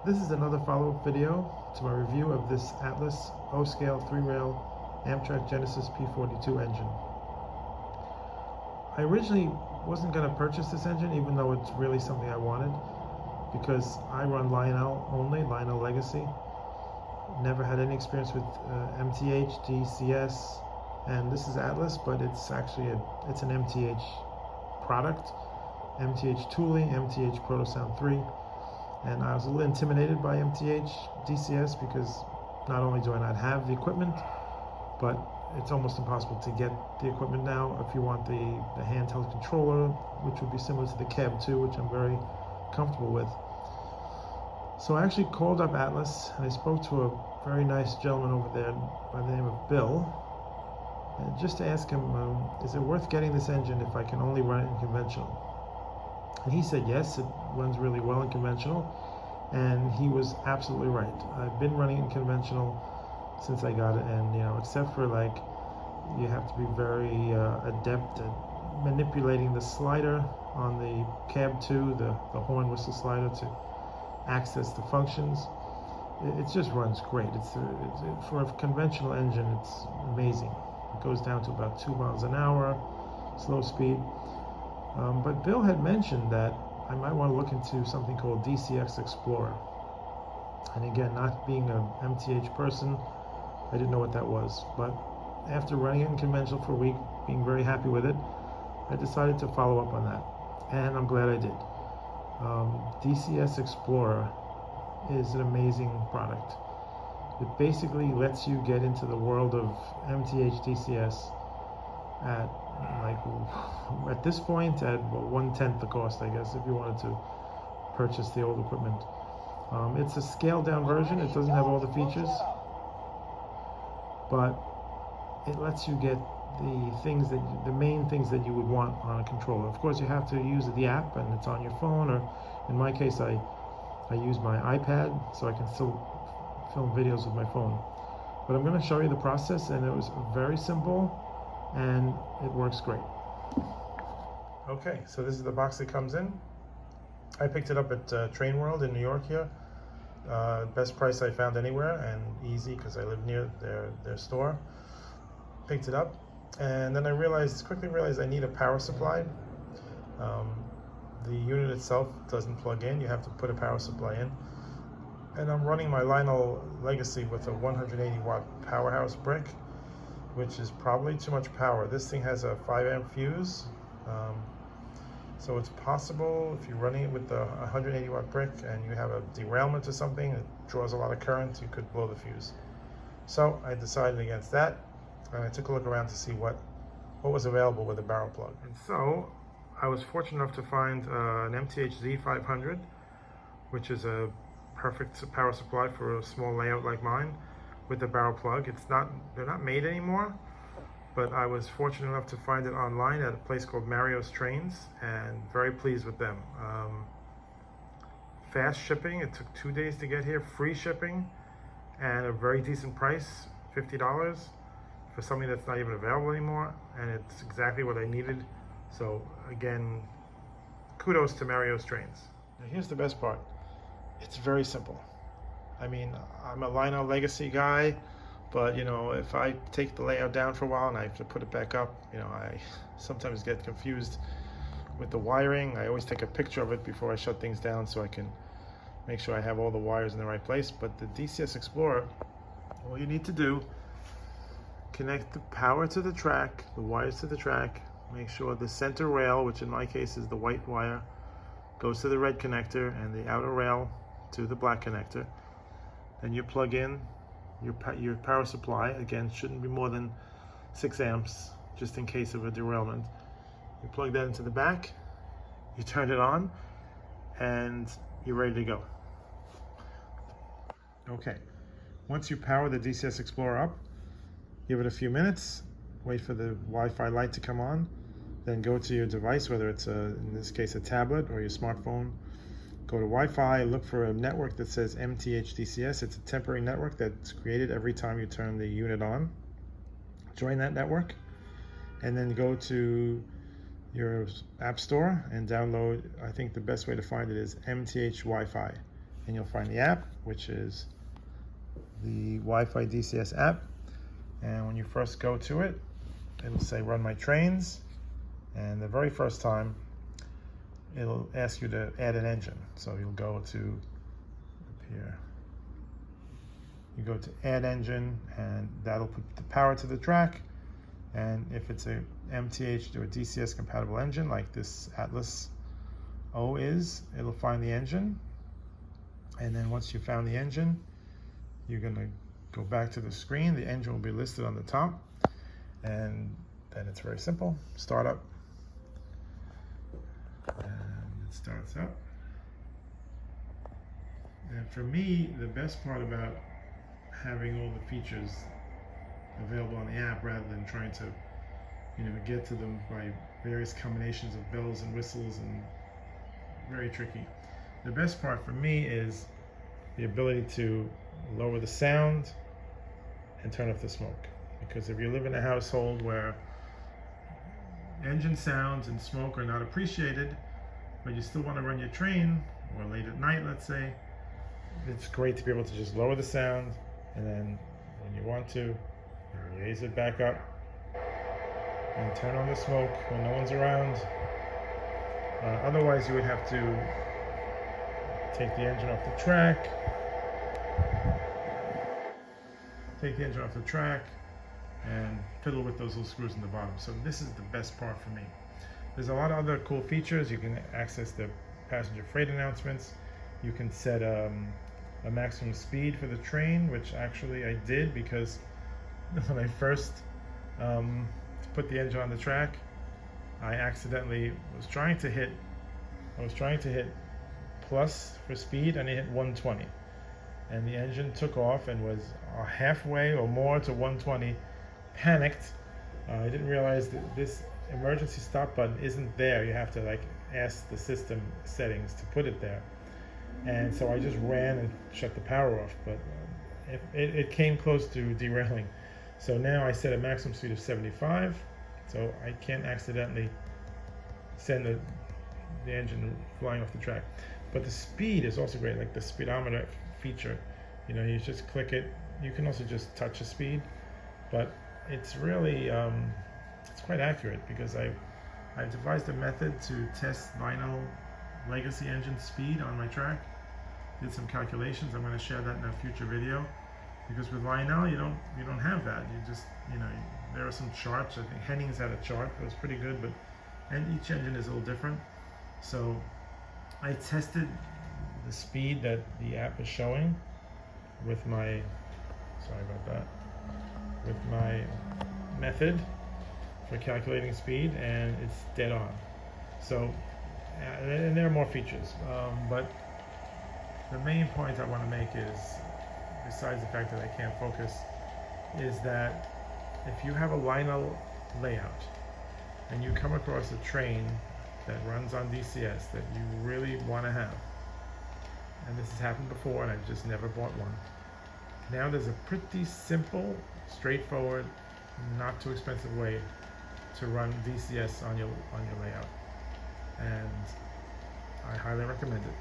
This is another follow-up video to my review of this Atlas O-scale 3-rail Amtrak Genesis P42 engine. I originally wasn't going to purchase this engine, even though it's really something I wanted, because I run Lionel only, Lionel Legacy. Never had any experience with MTH, DCS, and this is Atlas, but it's actually it's an MTH product, MTH tooling, MTH Protosound 3. And I was a little intimidated by MTH DCS because not only do I not have the equipment, but it's almost impossible to get the equipment now if you want the handheld controller, which would be similar to the Cab 2, which I'm very comfortable with. So I actually called up Atlas and I spoke to a very nice gentleman over there by the name of Bill, and just to ask him, is it worth getting this engine if I can only run it in conventional? And he said yes, it runs really well in conventional, and he was absolutely right. I've been running in conventional since I got it, and except for you have to be very adept at manipulating the slider on the Cab 2, the horn whistle slider, to access the functions. It just runs great. For a conventional engine, it's amazing. It goes down to about 2 miles an hour, slow speed. But Bill had mentioned that I might want to look into something called DCS Explorer. And again, not being an MTH person, I didn't know what that was. But after running it in conventional for a week, being very happy with it, I decided to follow up on that. And I'm glad I did. DCS Explorer is an amazing product. It basically lets you get into the world of MTH DCS at this point at 1/10 the cost, I guess, if you wanted to purchase the old equipment. It's a scaled down version. It doesn't have all the features, but it lets you get the main things that you would want on a controller. Of course, you have to use the app, and it's on your phone, or in my case, I use my iPad, so I can still film videos with my phone. But I'm going to show you the process, and it was very simple, and it works great. Okay, so this is the box that comes in. I picked it up at Train World in New York here. Best price I found anywhere, and easy because I live near their store. Picked it up, and then I quickly realized I need a power supply. The unit itself doesn't plug in. You have to put a power supply in. And I'm running my Lionel Legacy with a 180 watt powerhouse brick, which is probably too much power. This thing has a 5 amp fuse. So it's possible if you're running it with a 180 watt brick and you have a derailment or something that draws a lot of current, you could blow the fuse. So I decided against that, and I took a look around to see what was available with a barrel plug. And so I was fortunate enough to find an MTH Z500, which is a perfect power supply for a small layout like mine with a barrel plug. They're not made anymore, but I was fortunate enough to find it online at a place called Mario's Trains, and very pleased with them. Fast shipping, it took 2 days to get here, free shipping, and a very decent price, $50 for something that's not even available anymore, and it's exactly what I needed. So again, kudos to Mario's Trains. Now here's the best part. It's very simple. I mean, I'm a Lionel Legacy guy, but if I take the layout down for a while and I have to put it back up, I sometimes get confused with the wiring. I always take a picture of it before I shut things down so I can make sure I have all the wires in the right place. But the DCS Explorer, all you need to do, connect the power to the track, the wires to the track, make sure the center rail, which in my case is the white wire, goes to the red connector, and the outer rail to the black connector. Then you plug in your power supply. Again, shouldn't be more than 6 amps, just in case of a derailment. You plug that into the back, you turn it on, and you're ready to go. Okay, once you power the DCS Explorer up, give it a few minutes, wait for the Wi-Fi light to come on, then go to your device, whether it's in this case a tablet or your smartphone. Go to Wi-Fi, look for a network that says MTH DCS. It's a temporary network that's created every time you turn the unit on. Join that network, and then go to your app store and download, I think the best way to find it is MTH Wi-Fi. and you'll find the app, which is the Wi-Fi DCS app. And when you first go to it, it'll say run my trains, and the very first time it'll ask you to add an engine. So you'll go to up here, you go to add engine, and that'll put the power to the track. And if it's a MTH or a DCS compatible engine like this Atlas O is, it'll find the engine. And then once you found the engine, you're gonna go back to the screen. The engine will be listed on the top, and then it's very simple. Start up, and it starts up. And for me, the best part about having all the features available on the app rather than trying to, get to them by various combinations of bells and whistles and very tricky. The best part for me is the ability to lower the sound and turn off the smoke. Because if you live in a household where engine sounds and smoke are not appreciated, but you still want to run your train, or late at night, let's say, it's great to be able to just lower the sound, and then when you want to, raise it back up and turn on the smoke when no one's around. Otherwise, you would have to take the engine off the track, and fiddle with those little screws in the bottom. So this is the best part for me. There's a lot of other cool features. You can access the passenger freight announcements. You can set a maximum speed for the train, which actually I did, because when I first put the engine on the track, I accidentally was trying to hit plus for speed, and I hit 120, and the engine took off and was halfway or more to 120. Panicked. I didn't realize that this emergency stop button isn't there. You have to ask the system settings to put it there, and so I just ran and shut the power off, but it came close to derailing. So now I set a maximum speed of 75, so I can't accidentally send the engine flying off the track. But the speed is also great, like the speedometer feature. You just click it. You can also just touch the speed, but it's really it's quite accurate, because I've devised a method to test Lionel legacy engine speed on my track. Did some calculations. I'm going to share that in a future video, because with Lionel you don't have that. You just there are some charts. I think Henning's had a chart that was pretty good, and each engine is a little different. So I tested the speed that the app is showing with my method for calculating speed, and it's dead on. So, and there are more features, but the main point I want to make is, besides the fact that I can't focus, is that if you have a Lionel layout and you come across a train that runs on DCS that you really want to have, and this has happened before and I've just never bought one, now there's a pretty simple, straightforward, not too expensive way to run DCS on your layout, and I highly recommend it.